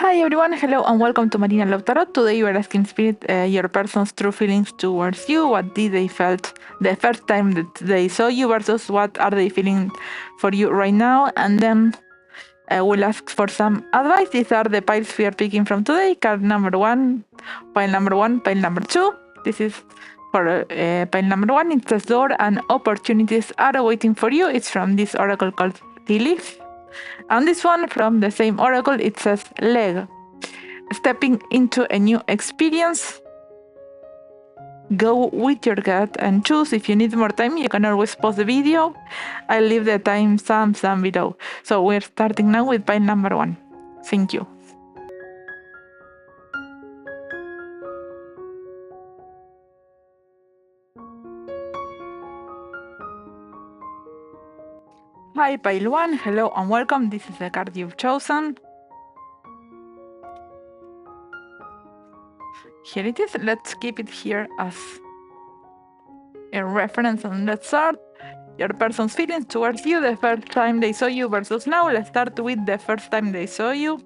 Hi everyone, hello and welcome to MarinaCTarot. Today you are asking Spirit your person's true feelings towards you. What did they felt the first time that they saw you versus what are they feeling for you right now? And then we'll ask for some advice. These are the piles we are picking from today. Card number one, pile number two. This is for pile number one. It says door and opportunities are waiting for you. It's from this oracle called Tea Leaf. And this one from the same oracle, it says leg. Stepping into a new experience. Go with your gut and choose. If you need more time, you can always pause the video. I'll leave the timestamps down below. So we're starting now with pile number one. Thank you. Hi pile one, hello and welcome. This is the card you've chosen. Here it is. Let's keep it here as a reference and let's start. Your person's feelings towards you the first time they saw you versus now. Let's start with the first time they saw you.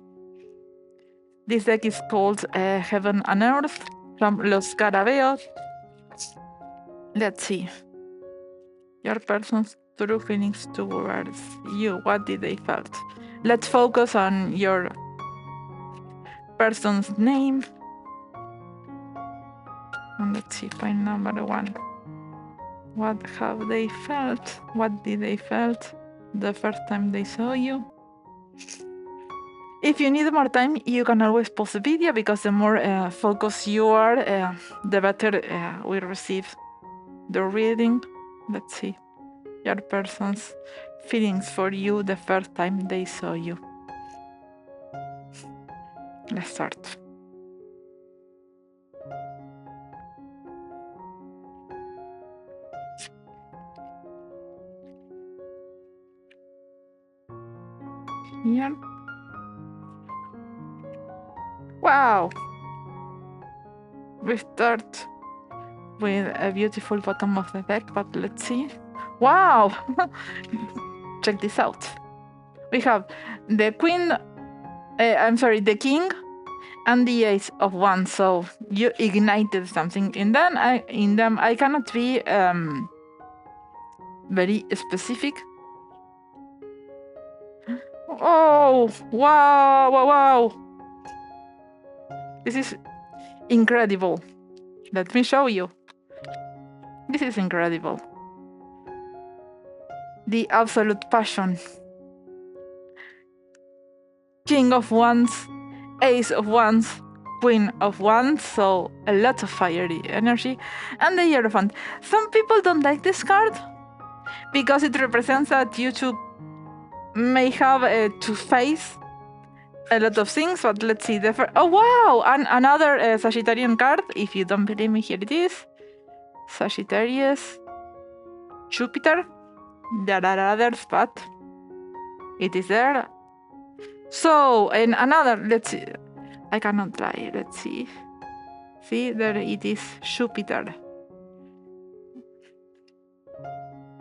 This deck is called Heaven and Earth from Los Carabeos. Let's see. Your person's true feelings towards you. What did they felt? Let's focus on your person's name. And let's see, pile number one. What have they felt? What did they felt the first time they saw you? If you need more time, you can always pause the video because the more focused you are, the better we receive the reading. Let's see. Your person's feelings for you the first time they saw you. Let's start. Here. Wow! We start with a beautiful bottom of the deck, but let's see. Wow! Check this out. We have the queen, the king, and the ace of wands. So you ignited something in them. I cannot be very specific. Oh, wow, wow, wow. This is incredible. Let me show you. This is incredible. The absolute passion. King of wands, ace of wands, queen of wands, so a lot of fiery energy. And the Hierophant. Some people don't like this card because it represents that you two may have to face a lot of things, but let's see. Oh wow! And another Sagittarian card. If you don't believe me, here it is. Sagittarius, Jupiter. There are others, but it is there. So, and another, let's see. I cannot lie. Let's see. See, there it is, Jupiter.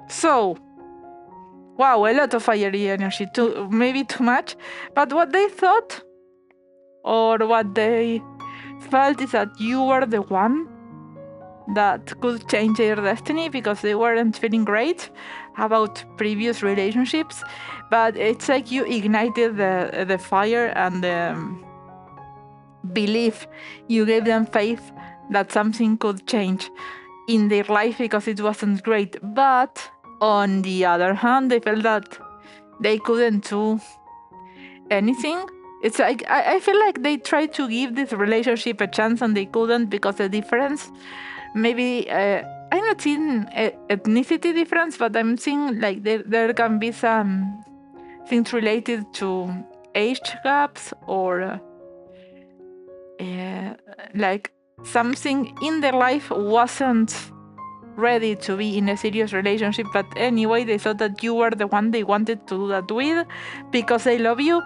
So, wow, a lot of fiery energy, maybe too much. But what they thought, or what they felt, is that you were the one that could change their destiny because they weren't feeling great about previous relationships. But it's like you ignited the fire and the belief. You gave them faith that something could change in their life because it wasn't great. But on the other hand, they felt that they couldn't do anything. It's like I feel like they tried to give this relationship a chance and they couldn't because the difference, maybe I'm not seeing ethnicity difference, but I'm seeing like there can be some things related to age gaps or like something in their life wasn't ready to be in a serious relationship, but anyway they thought that you were the one they wanted to do that with because they love you.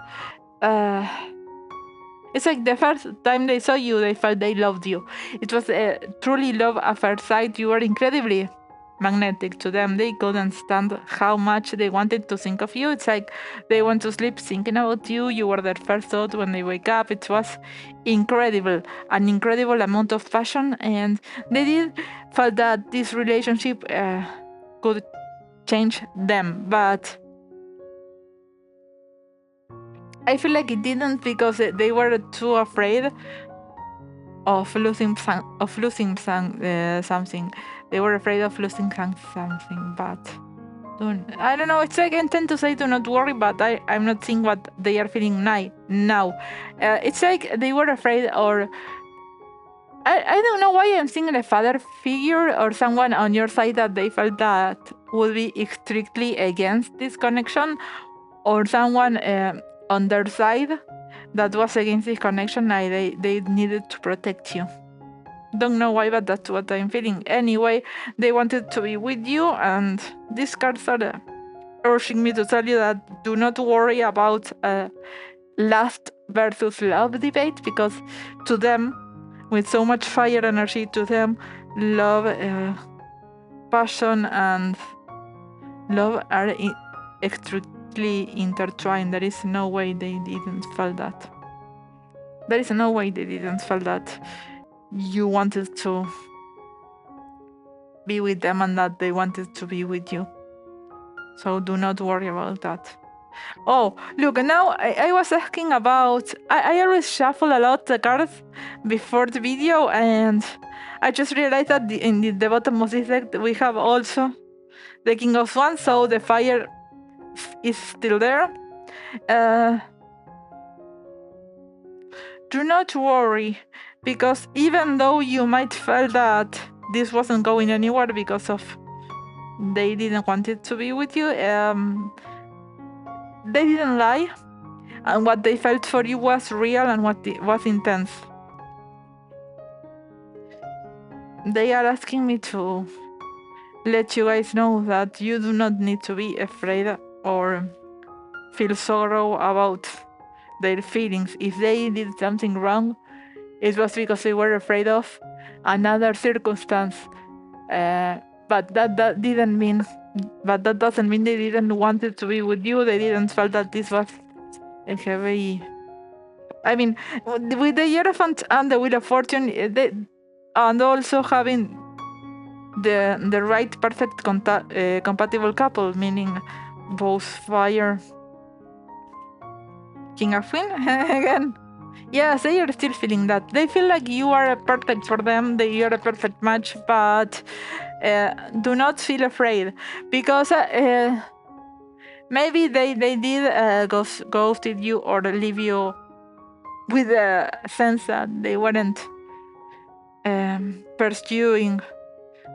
It's like the first time they saw you, they felt they loved you. It was truly love at first sight. You were incredibly magnetic to them. They couldn't stand how much they wanted to think of you. It's like they want to sleep thinking about you. You were their first thought when they wake up. It was incredible, an incredible amount of passion, and they did felt that this relationship could change them, but I feel like it didn't because they were too afraid of losing something. They were afraid of losing something, but I don't know. It's like I tend to say do not worry, but I'm not seeing what they are feeling now. It's like they were afraid, or I don't know why I'm seeing a father figure or someone on your side that they felt that would be strictly against this connection, or someone on their side that was against this connection and they needed to protect you. Don't know why, but that's what I'm feeling. Anyway, they wanted to be with you, and these cards are urging me to tell you that do not worry about lust versus love debate, because to them, with so much fire energy, to them, love, passion, and love are extremely intertwined. There is no way they didn't feel that. There is no way they didn't feel that you wanted to be with them and that they wanted to be with you. So do not worry about that. Oh, look, now I was asking about... I always shuffle a lot the cards before the video, and I just realized that in the bottom of this deck we have also the King of Wands, so the fire is still there. Do not worry, because even though you might feel that this wasn't going anywhere because of they didn't want it to be with you, they didn't lie, and what they felt for you was real and what was intense. They are asking me to let you guys know that you do not need to be afraid or feel sorrow about their feelings. If they did something wrong, it was because they were afraid of another circumstance. But that doesn't mean they didn't want it to be with you. They didn't feel that this was a heavy... I mean, with the Hierophant and the Wheel of Fortune, and also having the right perfect compatible couple, meaning both fire... King of Queen again. Yes, they are still feeling that. They feel like you are perfect for them, you are a perfect match, but do not feel afraid, because maybe they did ghosted you or leave you with a sense that they weren't pursuing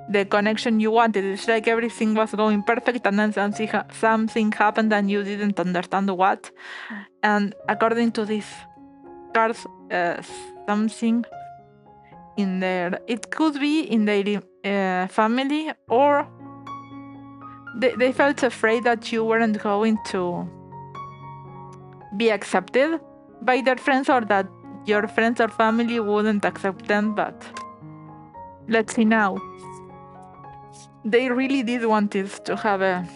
the connection you wanted. It's like everything was going perfect, and then something happened and you didn't understand what. And according to these cards, something in there, it could be in their family, or they felt afraid that you weren't going to be accepted by their friends, or that your friends or family wouldn't accept them. But let's see now. They really did want to have a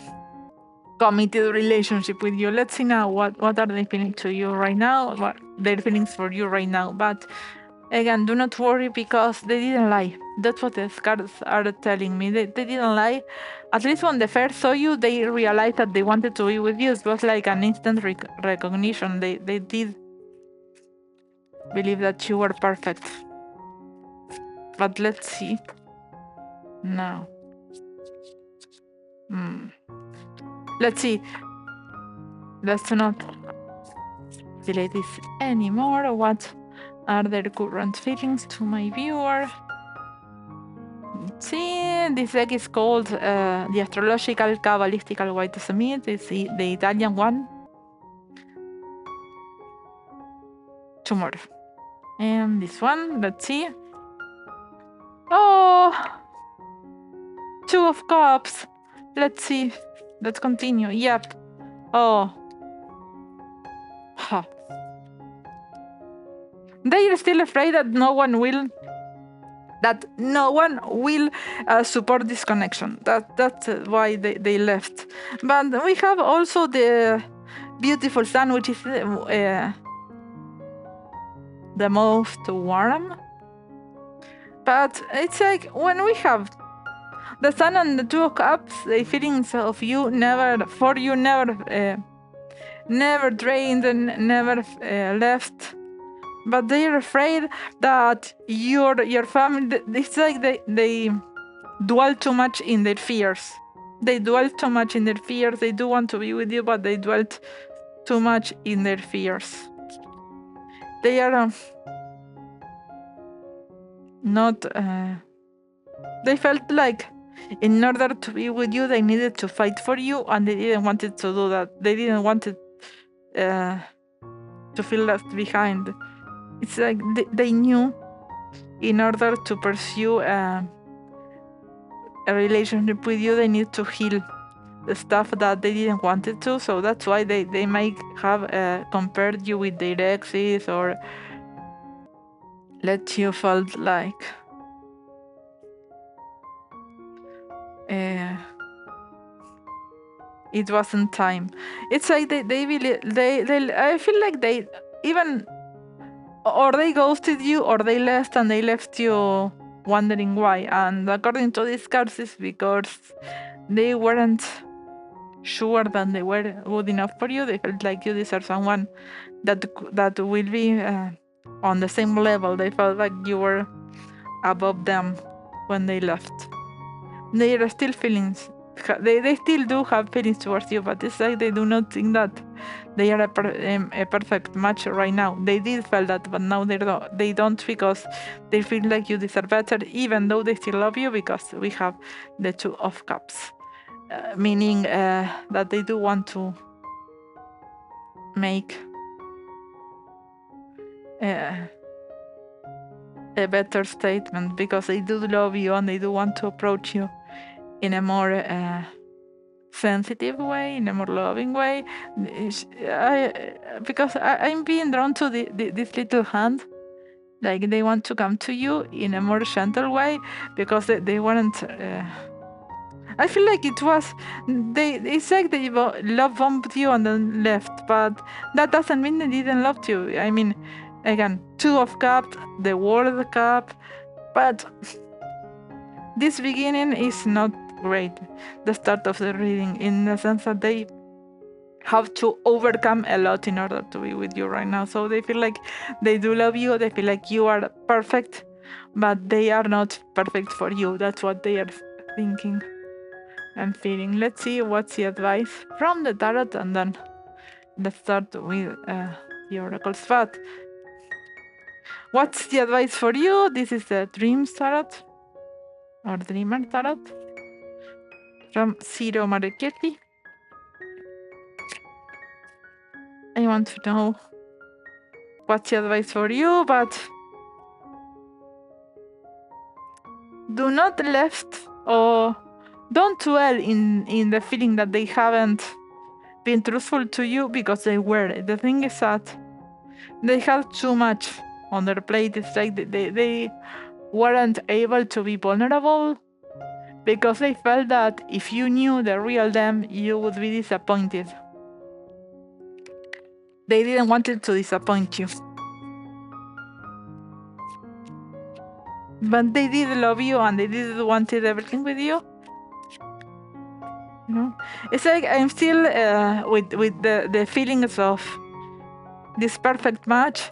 committed relationship with you. Let's see now what are they feeling to you right now, what their feelings for you right now. But again, do not worry, because they didn't lie. That's what the cards are telling me. They didn't lie. At least when they first saw you, they realized that they wanted to be with you. It was like an instant recognition. They did believe that you were perfect. But let's see now. Let's see. Let's not delay this anymore. What are their current feelings to my viewer? Let's see. This deck is called the Astrological Kabbalistical White Smith. It's the Italian one. Two more. And this one, let's see. Oh! Two of Cups. Let's see. Let's continue. Yep. Oh. Huh. They are still afraid that no one will that no one will support this connection. That's why they left. But we have also the beautiful sun, which is the most warm. But it's like when we have the sun and the two of cups, the feelings of you never drained and never left. But they're afraid that your family. It's like they dwell too much in their fears. They dwell too much in their fears. They do want to be with you, but they dwelt too much in their fears. They are not. They felt like in order to be with you, they needed to fight for you, and they didn't want it to do that. They didn't want it to feel left behind. It's like they knew in order to pursue a relationship with you, they need to heal the stuff that they didn't want it to. So that's why they might have compared you with their exes or let you felt like it wasn't time. It's like they really I feel like they even or they ghosted you or they left and they left you wondering why. And according to these cards, it's because they weren't sure that they were good enough for you. They felt like you deserve someone that will be on the same level. They felt like you were above them when they left. They are still feelings. They still do have feelings towards you, but it's like they do not think that they are a perfect match right now. They did feel that, but now they don't because they feel like you deserve better, even though they still love you, because we have the Two of Cups, meaning that they do want to make a better statement because they do love you and they do want to approach you in a more sensitive way, in a more loving way. Because I'm being drawn to this little hand, like they want to come to you in a more gentle way because they weren't. I feel like it was it's like they love bombed you and then left, but that doesn't mean they didn't love you. I mean, again, Two of Cups, the World Cup, but this beginning is not great, the start of the reading, in the sense that they have to overcome a lot in order to be with you right now. So they feel like they do love you, they feel like you are perfect, but they are not perfect for you. That's what they are thinking and feeling. Let's see what's the advice from the tarot, and then let's start with the oracles. But what's the advice for you? This is the Dreams Tarot or Dreamer Tarot from Zero MarinaCTarot. I want to know what's the advice for you, but do not left or don't dwell in the feeling that they haven't been truthful to you, because they were. The thing is that they had too much on their plate. It's like they weren't able to be vulnerable because they felt that if you knew the real them, you would be disappointed. They didn't want to disappoint you. But they did love you and they did wanted everything with you. You know? It's like I'm still with the feelings of this perfect match.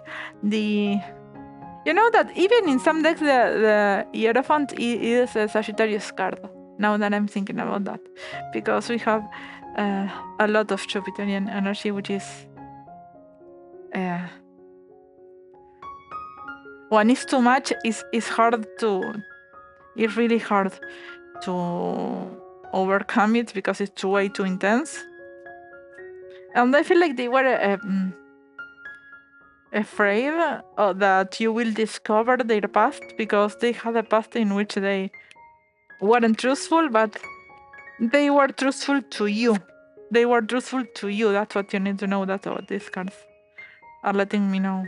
You know that even in some decks the Hierophant is a Sagittarius card. Now that I'm thinking about that, because we have a lot of Jupiterian energy, which is when it's too much, it's hard to. It's really hard to overcome it because it's way too intense. And I feel like they were afraid that you will discover their past, because they had a past in which they weren't truthful, but they were truthful to you. They were truthful to you. That's what you need to know. That's what these cards are letting me know.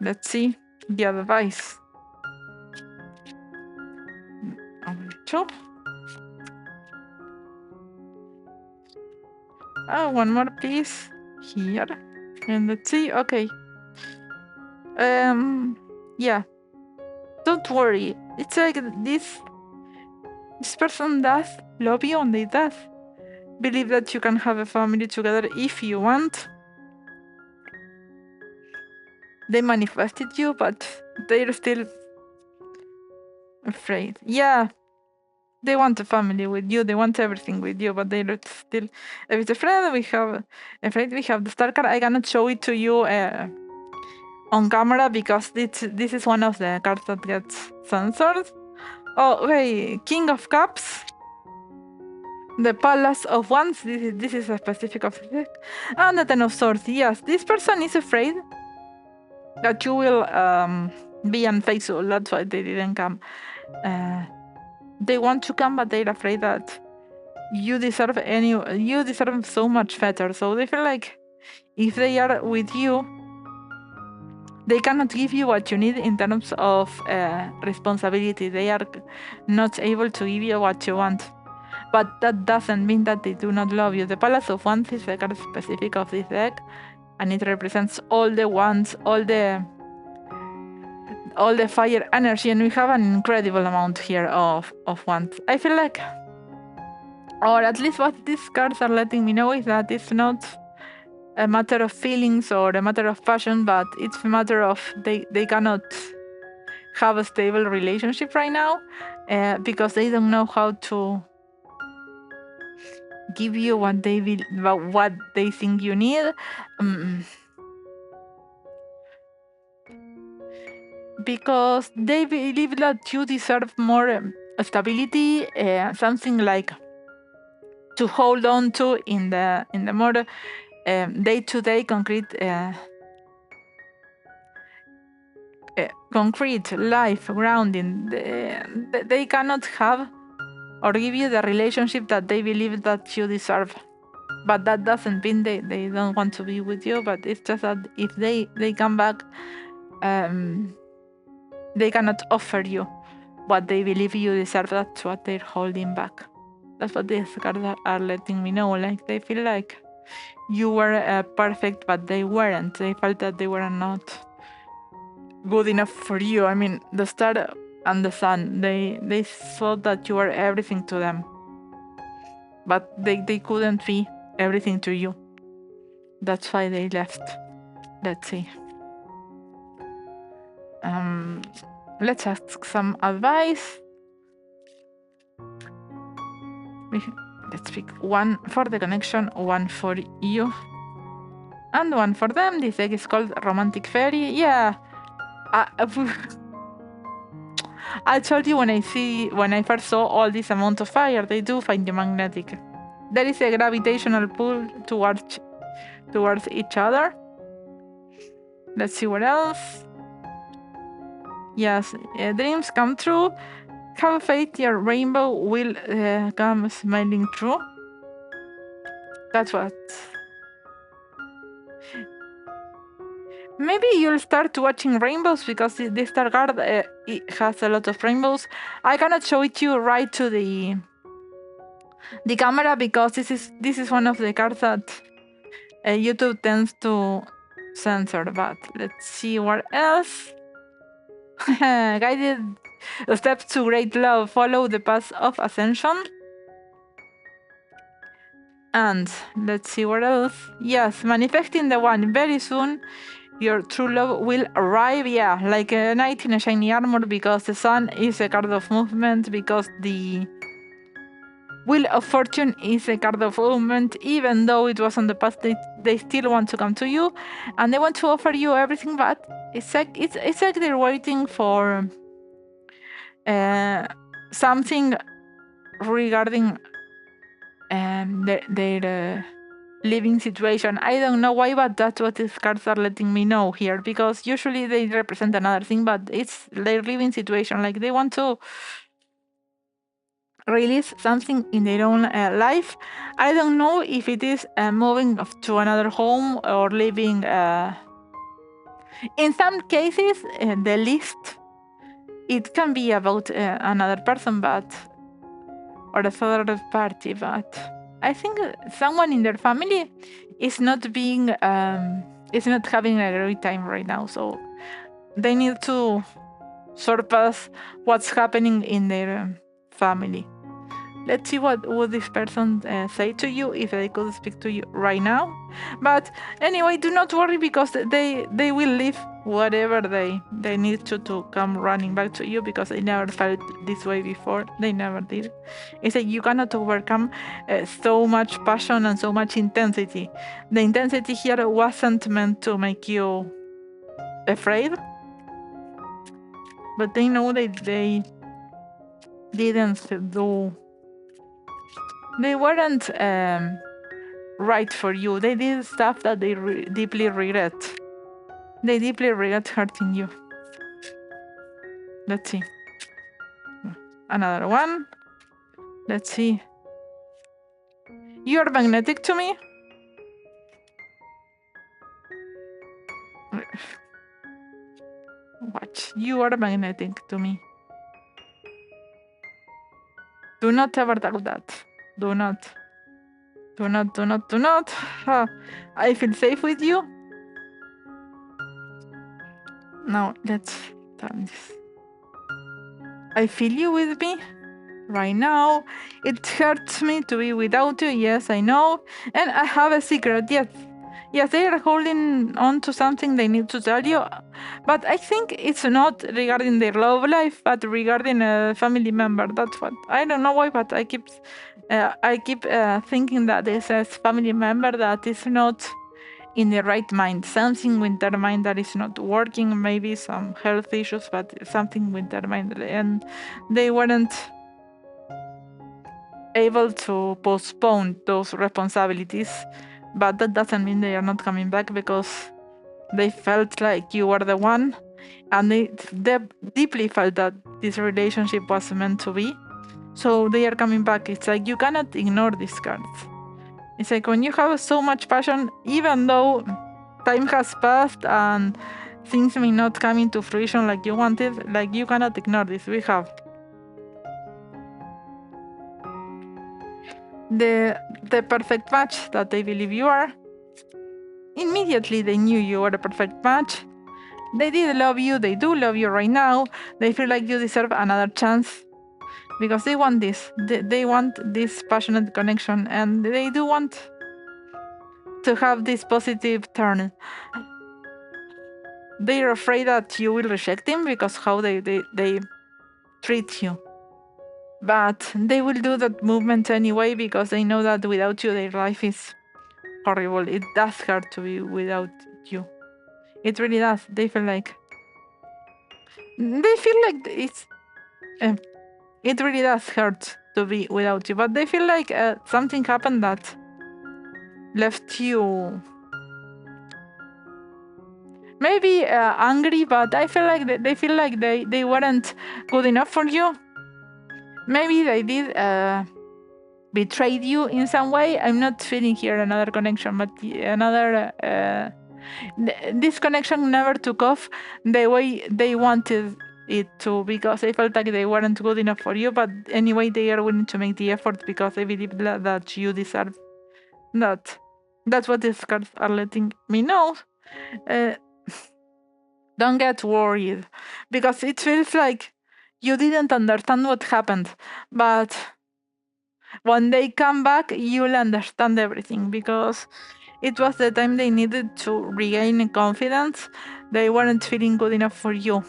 Let's see the advice. 2. One more, please. Here. And let's see. Okay. Yeah. Don't worry. It's like this person does love you, and they does believe that you can have a family together if you want. They manifested you, but they're still afraid. Yeah. They want a family with you. They want everything with you, but they're still a bit afraid. We have the star card. I cannot show it to you on camera because this is one of the cards that gets censored. Oh, okay. King of Cups. The Palace of Wands. This is a specific of the deck. And the Ten of Swords. Yes, this person is afraid that you will be unfaithful. That's why they didn't come. They want to come, but they're afraid that you deserve so much better. So they feel like if they are with you, they cannot give you what you need in terms of responsibility. They are not able to give you what you want. But that doesn't mean that they do not love you. The Palace of Wands is the card specific of this deck, and it represents all the wands, all the fire energy, and we have an incredible amount here of wands. I feel like, or at least what these cards are letting me know, is that it's not a matter of feelings or a matter of passion, but it's a matter of they cannot have a stable relationship right now because they don't know how to give you what they think you need. Because they believe that you deserve more stability, something like to hold on to in the more day-to-day concrete life grounding. They cannot have or give you the relationship that they believe that you deserve. But that doesn't mean they don't want to be with you, but it's just that if they come back, they cannot offer you what they believe you deserve. That's what they're holding back. That's what these cards are letting me know. Like they feel like you were perfect, but they weren't. They felt that they were not good enough for you. I mean, the star and the sun, they thought that you were everything to them, but they couldn't be everything to you. That's why they left. Let's see. Let's ask some advice. Let's pick one for the connection, one for you, and one for them. This deck is called Romantic Fairy. Yeah. I told you when I first saw all this amount of fire, they do find you magnetic. There is a gravitational pull towards each other. Let's see what else. Yes, dreams come true. Have faith your rainbow will come smiling true. That's what. Maybe you'll start watching rainbows because this star card it has a lot of rainbows. I cannot show it to you right to the camera because this is one of the cards that YouTube tends to censor. But let's see what else. Guided steps to great love. Follow the path of ascension. And let's see what else. Yes, manifesting the one. Very soon your true love will arrive. Yeah, like a knight in a shiny armor, because the sun is a card of movement, because the Wheel of Fortune is a card of movement. Even though it was on the past, they still want to come to you, and they want to offer you everything, but it's like they're waiting for something regarding their living situation. I don't know why, but that's what these cards are letting me know here, because usually they represent another thing, but it's their living situation. Like they want to release something in their own life. I don't know if it is moving to another home or living. In some cases, the list, it can be about another person, but or a third party, but I think someone in their family is not being is not having a great time right now, so they need to surpass what's happening in their family. Let's see what would this person say to you if they could speak to you right now. But anyway, do not worry, because they will leave whatever they need to come running back to you, because they never felt this way before. They never did. It's like you cannot overcome so much passion and so much intensity. The intensity here wasn't meant to make you afraid, but they know that they didn't do. They weren't right for you. They did stuff that they deeply regret. They deeply regret hurting you. Let's see. Another one. Let's see. You are magnetic to me. Watch. You are magnetic to me. Do not ever doubt that. Do not. Do not, do not, do not. I feel safe with you. Now, let's turn this. I feel you with me right now. It hurts me to be without you. Yes, I know. And I have a secret. Yes, they are holding on to something they need to tell you. But I think it's not regarding their love life, but regarding a family member. That's what, I don't know why, but I keep thinking that this is family member that is not in the right mind. Something with their mind that is not working. Maybe some health issues, but something with their mind, and they weren't able to postpone those responsibilities. But that doesn't mean they are not coming back, because they felt like you were the one, and they deeply felt that this relationship was meant to be. So they are coming back. It's like you cannot ignore these cards. It's like when you have so much passion, even though time has passed and things may not come into fruition like you wanted, like you cannot ignore this. We have the perfect match that they believe you are. Immediately they knew you were a perfect match. They did love you. They do love you right now. They feel like you deserve another chance, because they want this. They want this passionate connection, and they do want to have this positive turn. They're afraid that you will reject them because how they treat you. But they will do that movement anyway, because they know that without you their life is horrible. It does hurt to be without you. It really does. They feel like it's it really does hurt to be without you, but they feel like something happened that left you maybe angry, but I feel like they feel like they weren't good enough for you. Maybe they did betrayed you in some way. I'm not feeling here another connection, but another this connection never took off the way they wanted it to, because they felt like they weren't good enough for you. But anyway, they are willing to make the effort because they believe that you deserve that. That's what these cards are letting me know. Don't get worried, because it feels like you didn't understand what happened, but when they come back, you'll understand everything, because it was the time they needed to regain confidence. They weren't feeling good enough for you.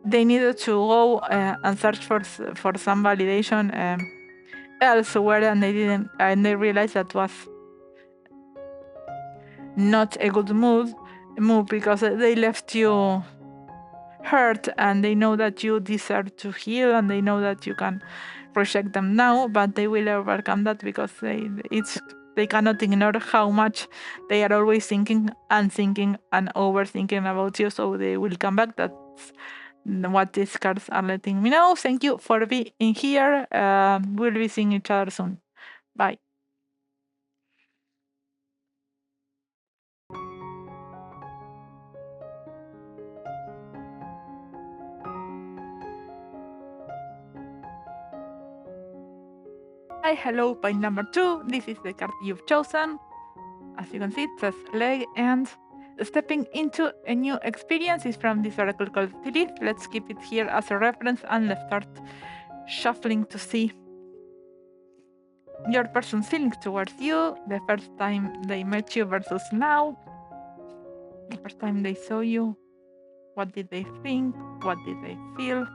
They needed to go and search for some validation elsewhere, and they didn't. And they realized that was not a good move, because they left you hurt, and they know that you deserve to heal, and they know that you can reject them now, but they will overcome that, because they cannot ignore how much they are always thinking and overthinking about you. So they will come back. That's what these cards are letting me know. Thank you for being here. We'll be seeing each other soon. Bye. Hi, hello, pile number 2. This is the card you've chosen. As you can see, it says leg, and stepping into a new experience is from this oracle called Tilith. Let's keep it here as a reference and let's start shuffling to see your person's feelings towards you, the first time they met you versus now, the first time they saw you. What did they think? What did they feel?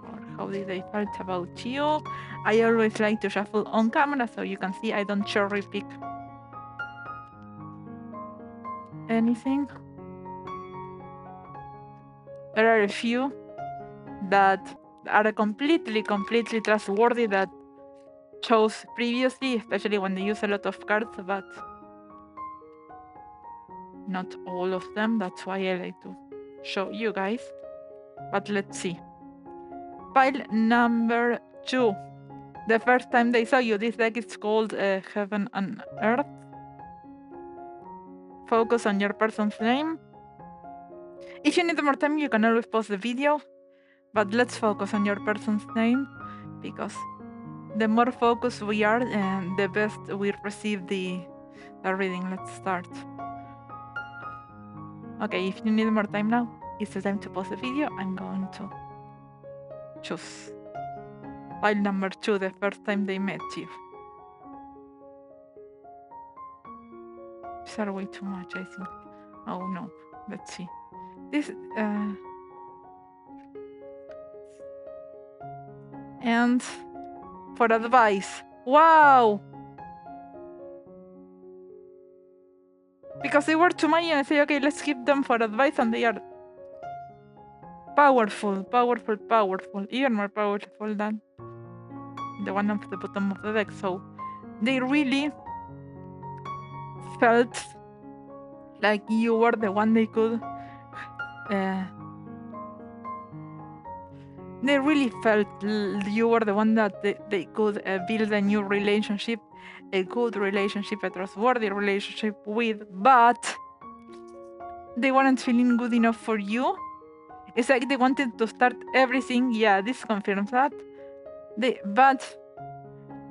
Or how did they felt about you? I always like to shuffle on camera so you can see I don't cherry pick anything. There are a few that are completely trustworthy that chose previously, especially when they use a lot of cards, but not all of them. That's why I like to show you guys. But let's see. Pile number 2. The first time they saw you, this deck is called Heaven and Earth. Focus on your person's name. If you need more time, you can always pause the video, but let's focus on your person's name, because the more focused we are, the best we receive the reading. Let's start. Okay, if you need more time now, it's the time to pause the video. I'm going to choose pile number 2, the first time they met you. These are way too much, I think. Oh no, let's see. This, and for advice. Wow! Because they were too many and I say, okay, let's give them for advice, and they are powerful, even more powerful than the one at the bottom of the deck. So they really felt like you were the one they could they really felt you were the one that they could build a new relationship, a good relationship, a trustworthy relationship with, but they weren't feeling good enough for you. It's like they wanted to start everything. Yeah, this confirms that. But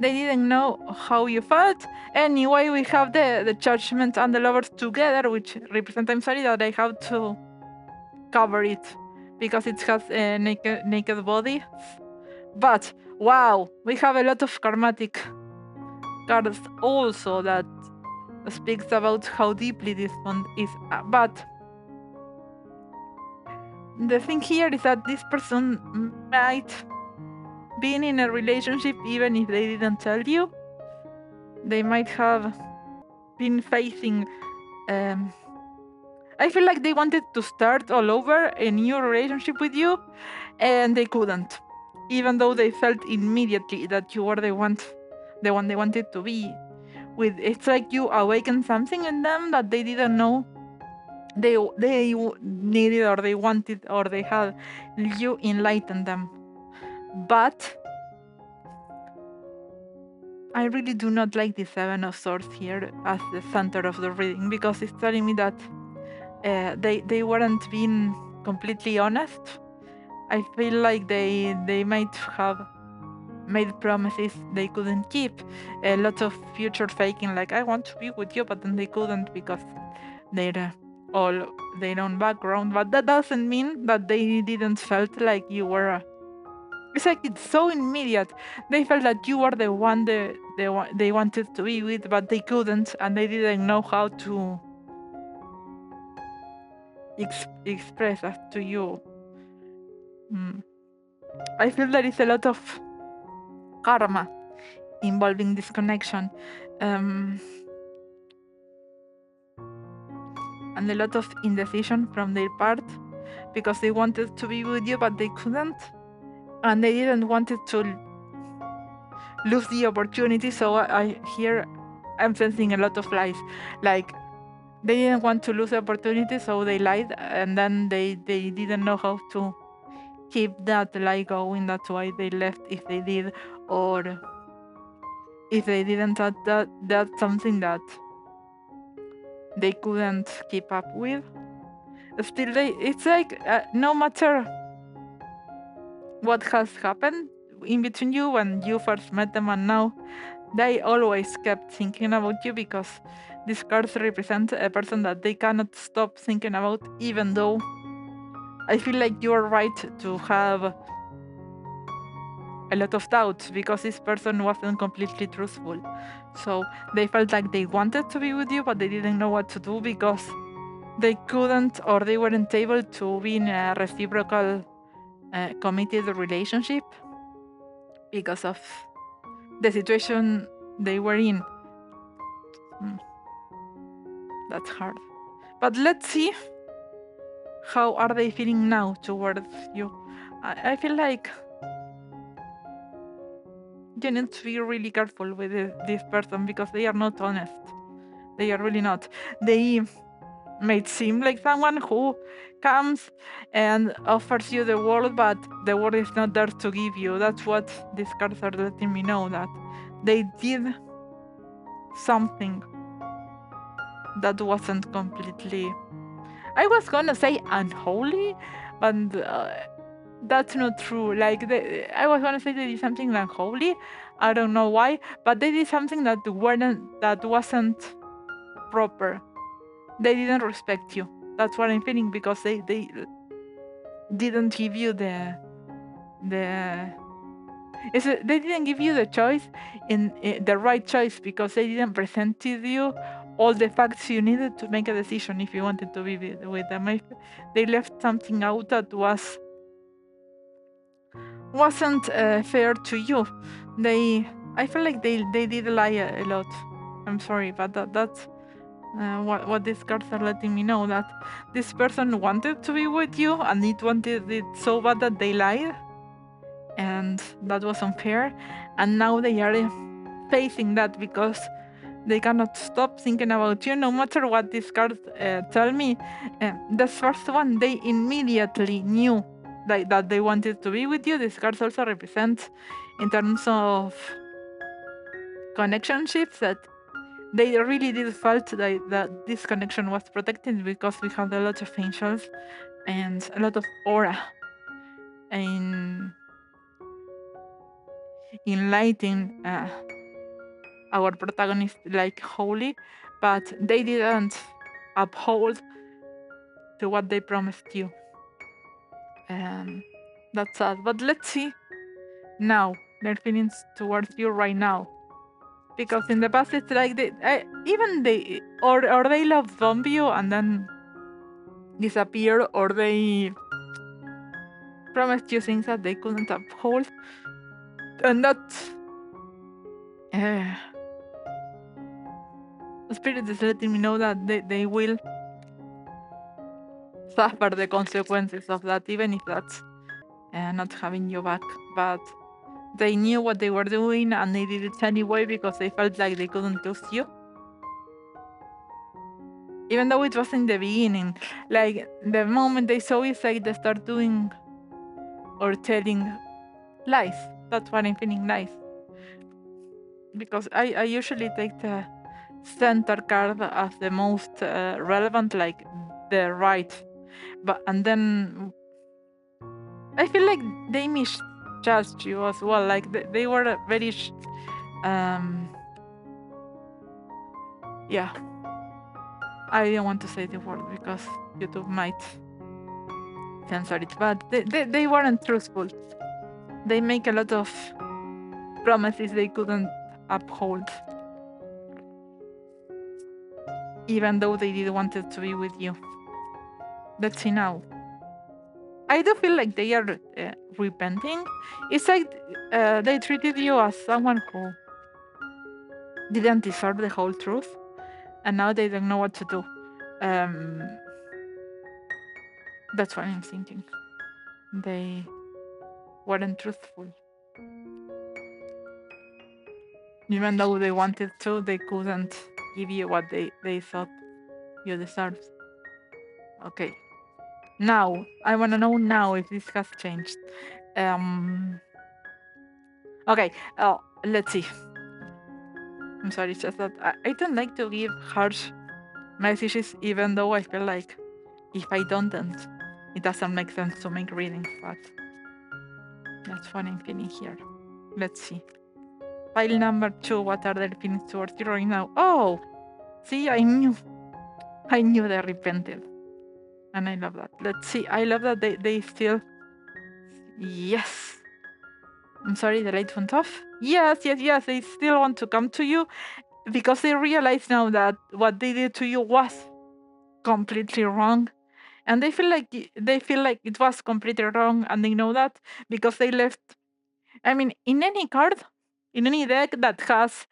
they didn't know how you felt. Anyway, we have the Judgment and the Lovers together, which represent, I'm sorry that I have to cover it because it has a naked body. But wow, we have a lot of karmatic cards also that speaks about how deeply this bond is. But the thing here is that this person might be in a relationship even if they didn't tell you. They might have been facing I feel like they wanted to start all over a new relationship with you, and they couldn't, even though they felt immediately that you were the one they wanted to be with. It's like you awakened something in them that they didn't know they needed, or they wanted, or they had. You enlightened them. But I really do not like the Seven of Swords here as the center of the reading, because it's telling me that they weren't being completely honest. I feel like they might have made promises they couldn't keep. A lot of future faking, like I want to be with you, but then they couldn't because they're all their own background. But that doesn't mean that they didn't felt like you were. It's like it's so immediate. They felt that you were the one they wanted to be with, but they couldn't, and they didn't know how to express that to you. I feel there is a lot of karma involving this connection, and a lot of indecision from their part, because they wanted to be with you but they couldn't, and they didn't want to lose the opportunity. So I'm sensing a lot of lies, like they didn't want to lose the opportunity, so they lied, and then they didn't know how to keep that lie going. That's why they left, if they did, or if they didn't, that's something that they couldn't keep up with. Still, it's like no matter what has happened, in between you when you first met them and now, they always kept thinking about you because these cards represent a person that they cannot stop thinking about, even though I feel like you are right to have a lot of doubts because this person wasn't completely truthful. So they felt like they wanted to be with you, but they didn't know what to do because they couldn't or they weren't able to be in a reciprocal committed relationship because of the situation they were in. That's hard. But let's see how are they feeling now towards you. I feel like you need to be really careful with this person because they are not honest. They are really not. They may seem like someone who comes and offers you the world, but the world is not there to give you. That's what these cards are letting me know, that they did something that wasn't completely, I was gonna say unholy, but that's not true. Like, I was gonna say they did something unholy. I don't know why, but they did something that wasn't proper. They didn't respect you. That's what I'm feeling, because they didn't give you they didn't give you the choice in the right choice, because they didn't present to you all the facts you needed to make a decision if you wanted to be with them. They left something out that wasn't fair to you. I feel like they did lie a lot. I'm sorry, but that's what these cards are letting me know, that this person wanted to be with you and it wanted it so bad that they lied, and that was unfair, and now they are facing that because they cannot stop thinking about you no matter what these cards tell me. The first one, they immediately knew that they wanted to be with you. These cards also represent, in terms of connectionships, that they really did felt that this connection was protected, because we had a lot of angels and a lot of aura in lighting our protagonist like holy, but they didn't uphold to what they promised you. That's sad. But let's see now their feelings towards you right now, because in the past it's like or they love bomb you and then disappear, or they promised you things that they couldn't uphold, and that's Spirit is letting me know that they will suffer the consequences of that, even if that's not having you back. But they knew what they were doing and they did it anyway because they felt like they couldn't lose you. Even though it was in the beginning, like the moment they saw you, like they start doing or telling lies. That's what I'm feeling, lies. Because I usually take the center card as the most relevant, like the right, and then I feel like they misjudged you as well. Like they were very yeah, I didn't want to say the word because YouTube might censor it, but they weren't truthful. They make a lot of promises they couldn't uphold, even though they did wanted to be with you. Let's see now. I do feel like they are repenting. It's like they treated you as someone who didn't deserve the whole truth, and now they don't know what to do. That's what I'm thinking. They weren't truthful. Even though they wanted to, they couldn't give you what they thought you deserved. Okay. Now, I want to know now if this has changed. Okay, let's see. I'm sorry, it's just that I don't like to give harsh messages, even though I feel like if I don't, then it doesn't make sense to make readings, but that's what I'm feeling here. Let's see. Pile number 2, what are their feelings towards you right now? Oh, see, I knew they repented. And I love that. Let's see, I love that they still... Yes. I'm sorry, the light went off. Yes, they still want to come to you because they realize now that what they did to you was completely wrong. And they feel like it was completely wrong, and they know that because they left... I mean, in any card, in any deck that has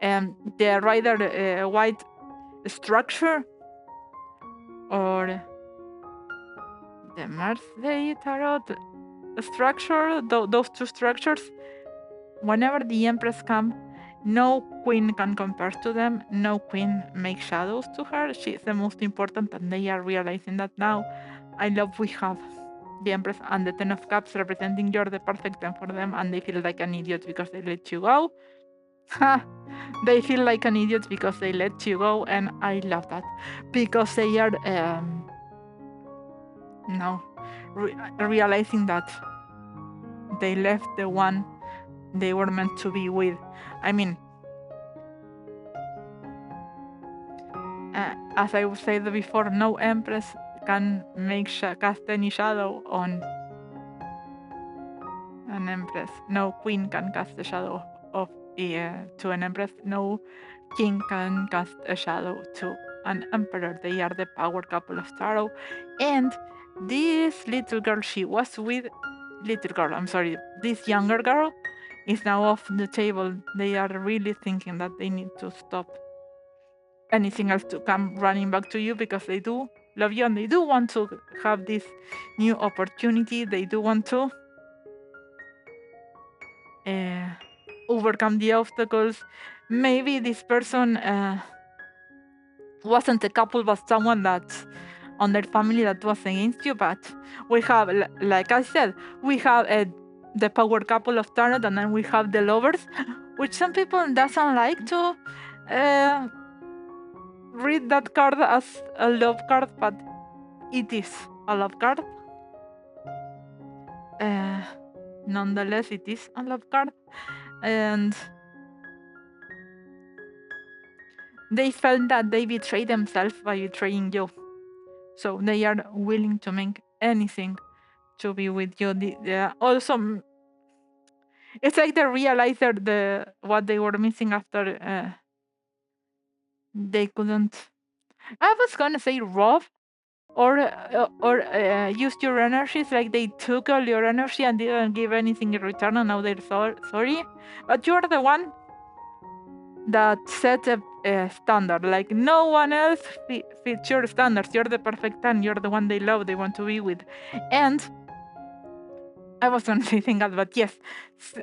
the Rider White structure or the MarinaCTarot structure, those two structures, whenever the Empress comes, no queen can compare to them. No queen makes shadows to her. She's the most important, and they are realizing that now. I love we have the Empress and the Ten of Cups representing you're the perfect time for them, and they feel like an idiot because they let you go. They feel like an idiot because they let you go, and I love that because they are realizing that they left the one they were meant to be with. I mean, as I said before, no Empress can cast any shadow on an Empress. No queen can cast a shadow of to an Empress. No king can cast a shadow to an Emperor. They are the power couple of tarot. And this little girl she was with, this younger girl is now off the table. They are really thinking that they need to stop anything else to come running back to you because they do love you and they do want to have this new opportunity. They do want to overcome the obstacles. Maybe this person wasn't a couple, but someone that's on their family that was against you. But we have, like I said, we have the power couple of tarot, and then we have the lovers, which some people doesn't like to read that card as a love card, but it is a love card. Nonetheless, it is a love card, and they felt that they betrayed themselves by betraying you. So they are willing to make anything to be with you. Also, it's like they realized what they were missing after they couldn't. I was gonna say rob or use your energies, like they took all your energy and didn't give anything in return, and now they're sorry. But you're the one that set a standard. Like no one else fits your standards. You're the perfect one. You're the one they love, they want to be with. And I was gonna say thing else, but yes,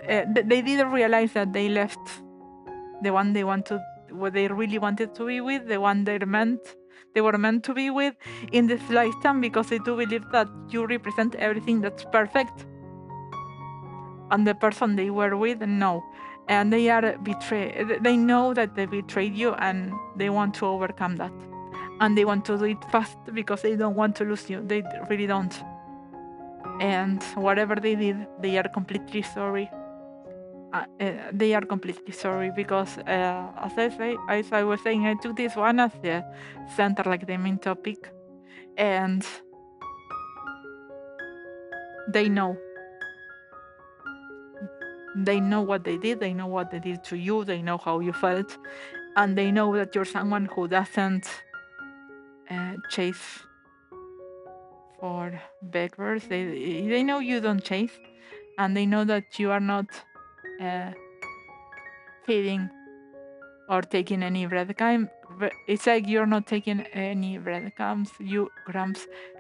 they didn't realize that they left the one what they really wanted to be with, the one they were meant to be with in this lifetime, because they do believe that you represent everything that's perfect. And the person they were with, no. And they are betrayed. They know that they betrayed you, and they want to overcome that. And they want to do it fast because they don't want to lose you. They really don't. And whatever they did, they are completely sorry. They are completely sorry because, as I was saying, I took this one as the center, like the main topic, and they know what they did. They know what they did to you. They know how you felt, and they know that you're someone who doesn't chase for beggars. They know you don't chase, and they know that you are not feeding or taking any breadcrumbs. It's like you're not taking any breadcrumbs. You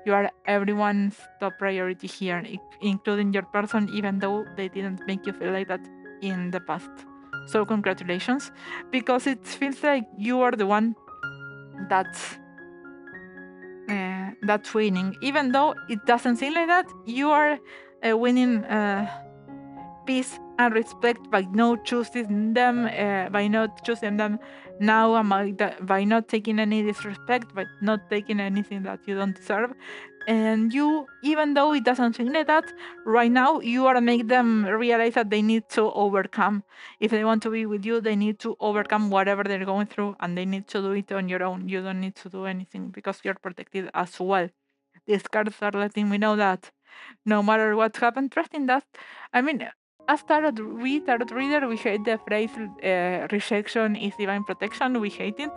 are everyone's top priority here, including your person, even though they didn't make you feel like that in the past. So congratulations, because it feels like you are the one that's winning, even though it doesn't seem like that. You are winning peace and respect by not choosing them, now, and by not taking any disrespect, by not taking anything that you don't deserve. And you, even though it doesn't seem like that right now, you are make them realize that they need to overcome. If they want to be with you, they need to overcome whatever they're going through, and they need to do it on your own. You don't need to do anything because you're protected as well. These cards are letting me know that no matter what happens, trust in that. I mean, as tarot reader, we hate the phrase rejection is divine protection. We hate it.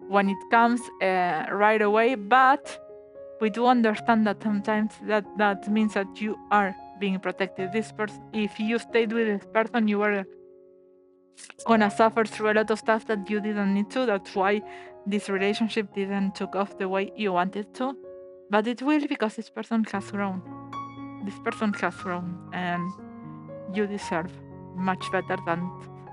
When it comes right away, but we do understand that sometimes that means that you are being protected. This person, if you stayed with this person, you are gonna suffer through a lot of stuff that you didn't need to. That's why this relationship didn't took off the way you wanted to, but it will, because this person has grown. This person has grown, and you deserve much better than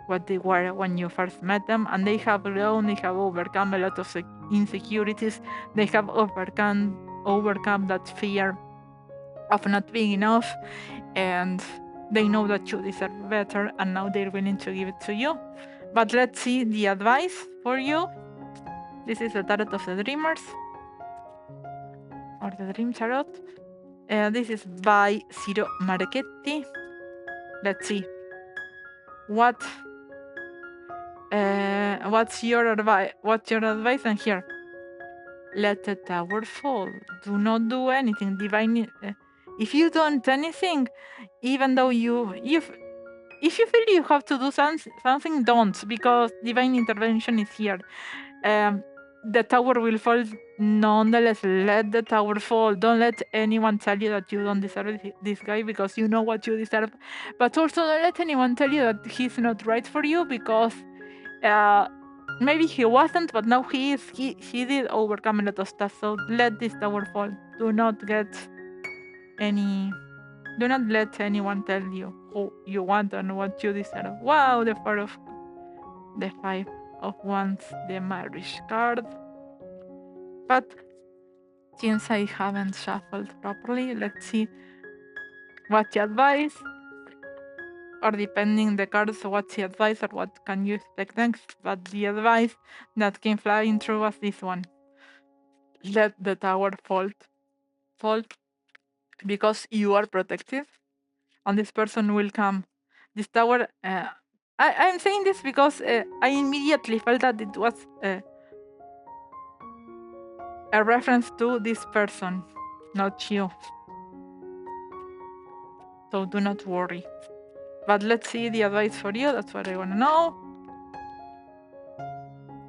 what they were when you first met them. And they have grown, they have overcome a lot of insecurities, they have overcome that fear of not being enough, and they know that you deserve better, and now they're willing to give it to you. But let's see the advice for you. This is the Tarot of the Dreamers, or the Dream Tarot. This is by Ciro Marchetti. Let's see. What's your advice? What's your advice? And here, let the tower fall. Do not do anything. Divine. If you don't anything, even though if you feel you have to do something, don't, because divine intervention is here. The tower will fall nonetheless. Let the tower fall. Don't let anyone tell you that you don't deserve this guy, because you know what you deserve. But also don't let anyone tell you that he's not right for you, because maybe he wasn't, but now he is. He did overcome a lot of stuff. So let this tower fall. Do not let anyone tell you who you want and what you deserve. Wow, the Five of Wands, the marriage card. But since I haven't shuffled properly, let's see what's the advice. Or depending the cards, what's the advice or what can you expect next. But the advice that came flying through was this one. Let the tower fall, because you are protected, and this person will come. This tower, I'm saying this because I immediately felt that it was a reference to this person, not you. So do not worry. But let's see the advice for you. That's what I want to know.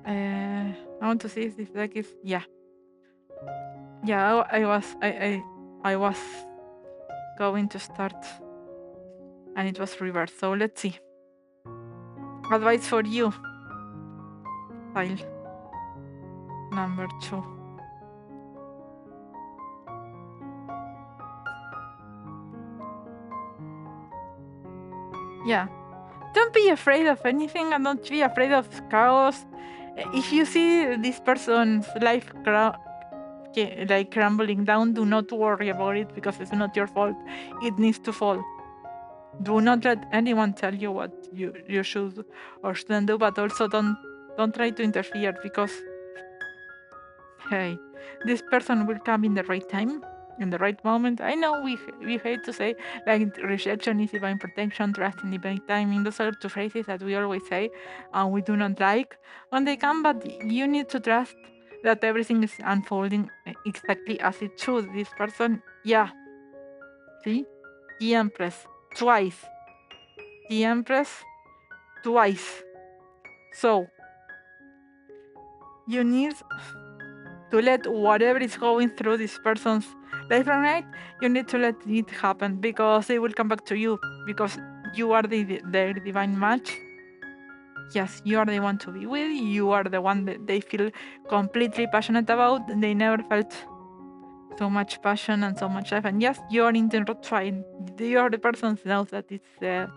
I want to see if this deck is I was going to start, and it was reversed. So let's see. Advice for you. Pile number 2. Yeah. Don't be afraid of anything, and don't be afraid of chaos. If you see this person's life crumbling down, do not worry about it, because it's not your fault. It needs to fall. Do not let anyone tell you what you should or shouldn't do, but also don't try to interfere, because hey, this person will come in the right time, in the right moment. I know we hate to say, like, rejection is divine protection, trust in divine timing. Those are two phrases that we always say and we do not like when they come, but you need to trust that everything is unfolding exactly as it should. This person, see? The Empress, twice. The Empress, twice. So, you need to let whatever is going through this person's life right now, you need to let it happen, because they will come back to you, because you are their divine match. Yes, you are the one to be with. You are the one that they feel completely passionate about. They never felt so much passion and so much life. And yes, you are in the right. You are the person who knows that it's a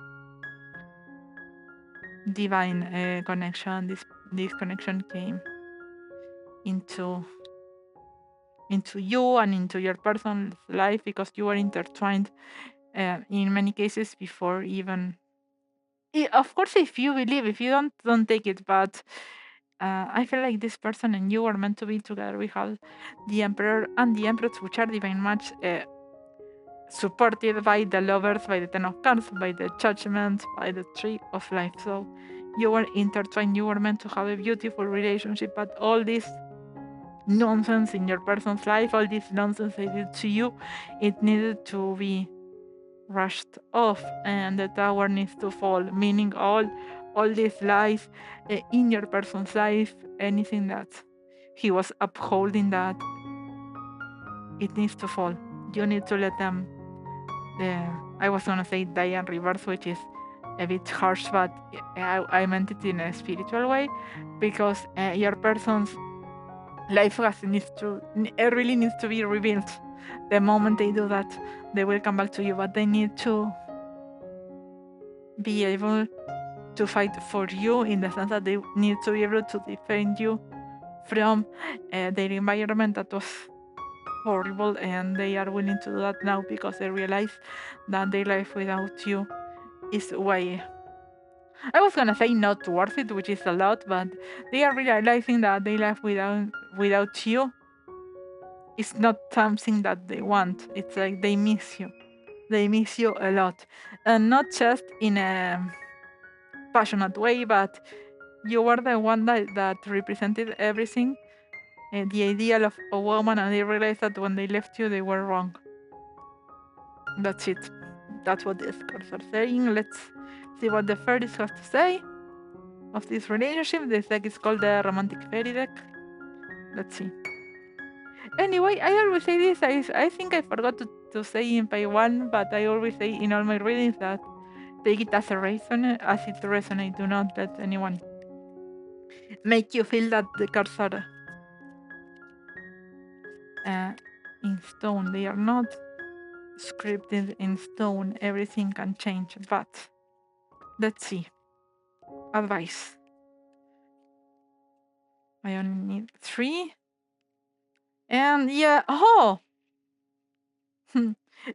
divine connection. This connection came into into you and into your person's life because you are intertwined in many cases before even. Of course, if you believe, if you don't take it, but I feel like this person and you are meant to be together. We have the Emperor and the Empress, which are divine match, supported by the Lovers, by the Ten of Cups, by the Judgment, by the Tree of Life. So you are intertwined. You are meant to have a beautiful relationship, but all this nonsense in your person's life, all this nonsense they did to you, it needed to be rushed off, and the tower needs to fall, meaning all these lies in your person's life, anything that he was upholding, that it needs to fall. You need to let them, I was gonna say die and reverse, which is a bit harsh, but I meant it in a spiritual way, because your person's life really needs to be rebuilt. The moment they do that, they will come back to you, but they need to be able to fight for you, in the sense that they need to be able to defend you from their environment that was horrible, and they are willing to do that now because they realize that their life without you is way, I was gonna say not worth it, which is a lot, but they are realizing that their life without you is not something that they want. It's like they miss you. They miss you a lot, and not just in a passionate way, but you were the one that represented everything, the ideal of a woman, and they realized that when they left you, they were wrong. That's it. That's what these cards are saying. Let's see what the fairies have to say of this relationship. This deck is called the Romantic Fairy deck. Let's see. Anyway, I always say this. I think I forgot to say in page 1, but I always say in all my readings that take it as it resonates. Do not let anyone make you feel that the cards are in stone. They are not scripted in stone. Everything can change. But let's see. Advice. I only need 3. And yeah,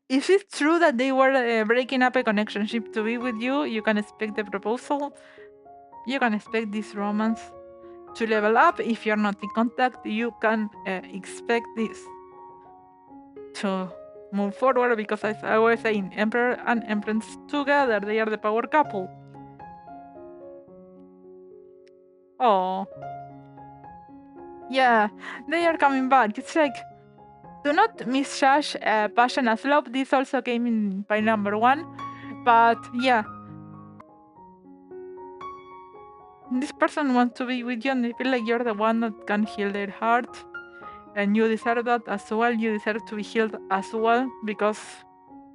is it true that they were breaking up a connection to be with you? You can expect the proposal. You can expect this romance to level up. If you're not in contact, you can expect this to move forward, because as I was saying, Emperor and Empress together, they are the power couple. Oh, yeah, they are coming back. It's like, do not misjudge passion as love. This also came in by number 1, but yeah, this person wants to be with you, and they feel like you're the one that can heal their heart, and you deserve that as well. You deserve to be healed as well, because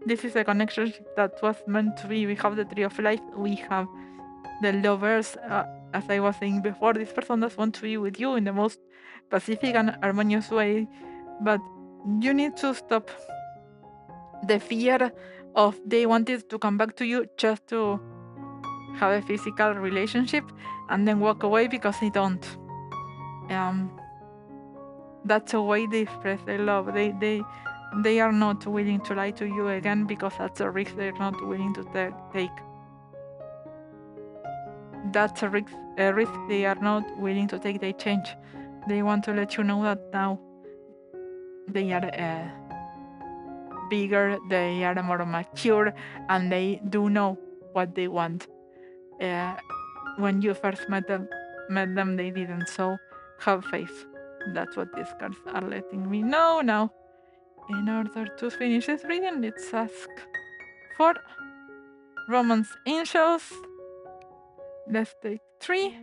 this is a connection that was meant to be. We have the Tree of Life, we have the Lovers. As I was saying before, this person does want to be with you in the most pacific and harmonious way, but you need to stop the fear of they wanted to come back to you just to have a physical relationship and then walk away, because they don't. That's a way they express their love. They are not willing to lie to you again, because that's a risk they're not willing to take. That's a risk they are not willing to take. They change. They want to let you know that now they are bigger, they are more mature, and they do know what they want. When you first met them, they didn't. So have faith. That's what these cards are letting me know now. In order to finish this reading, let's ask for Romance Angels. Let's take 3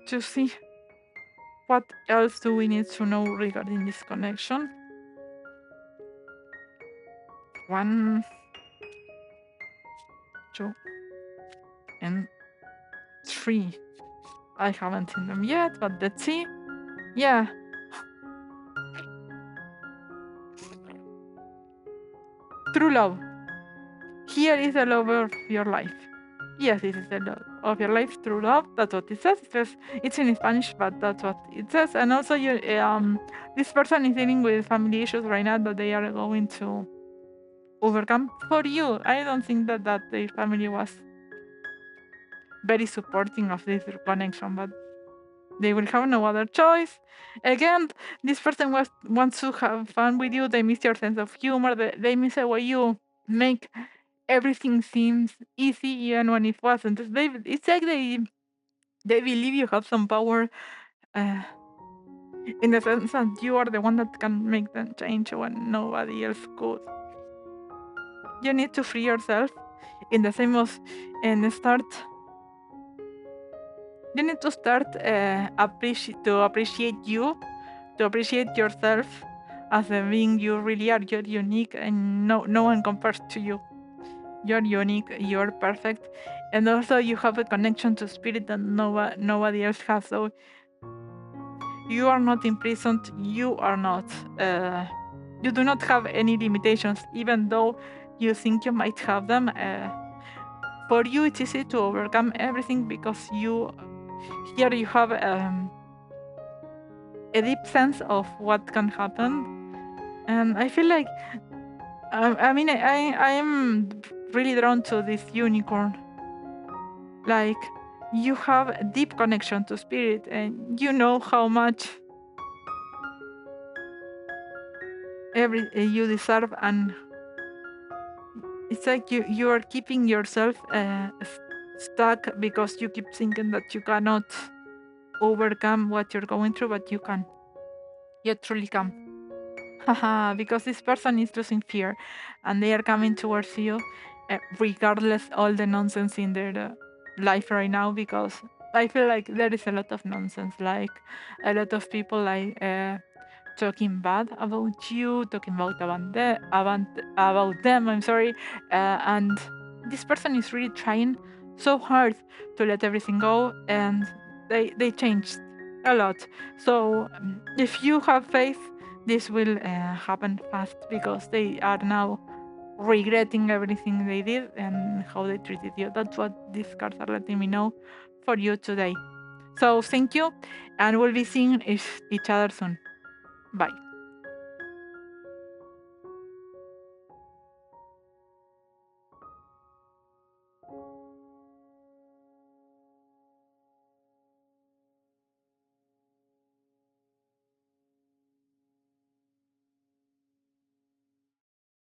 to see what else do we need to know regarding this connection. 1, 2, and 3. I haven't seen them yet, but let's see. Yeah. True love. Here is the love of your life. Yes, this is the love of your life through love. That's what it says. It's in Spanish, but that's what it says. And also, this person is dealing with family issues right now that they are going to overcome for you. I don't think that their family was very supporting of this connection, but they will have no other choice. Again, this person wants to have fun with you. They miss your sense of humor. They miss the way you make everything seems easy, even when it wasn't. It's like they believe you have some power, uh, in the sense that you are the one that can make them change when nobody else could. You need to free yourself in the same as and start. You need to start to appreciate you, to appreciate yourself as a being you really are. You're unique, and no one compares to you. You're unique. You're perfect, and also you have a connection to spirit that nobody else has. So you are not imprisoned. You are not. You do not have any limitations, even though you think you might have them. For you, it's easy to overcome everything because here you have a deep sense of what can happen, and I feel like I am really drawn to this unicorn. Like, you have a deep connection to spirit, and you know how much you deserve, and it's like you are keeping yourself stuck because you keep thinking that you cannot overcome what you're going through, but you can. You truly can. Haha, because this person is losing fear, and they are coming towards you, regardless all the nonsense in their life right now. Because I feel like there is a lot of nonsense, like a lot of people like talking bad about you, talking about them. I'm sorry, and this person is really trying so hard to let everything go, and they changed a lot. So if you have faith, this will happen fast because they are now regretting everything they did and how they treated you. That's what these cards are letting me know for you today. So thank you, and we'll be seeing each other soon. Bye.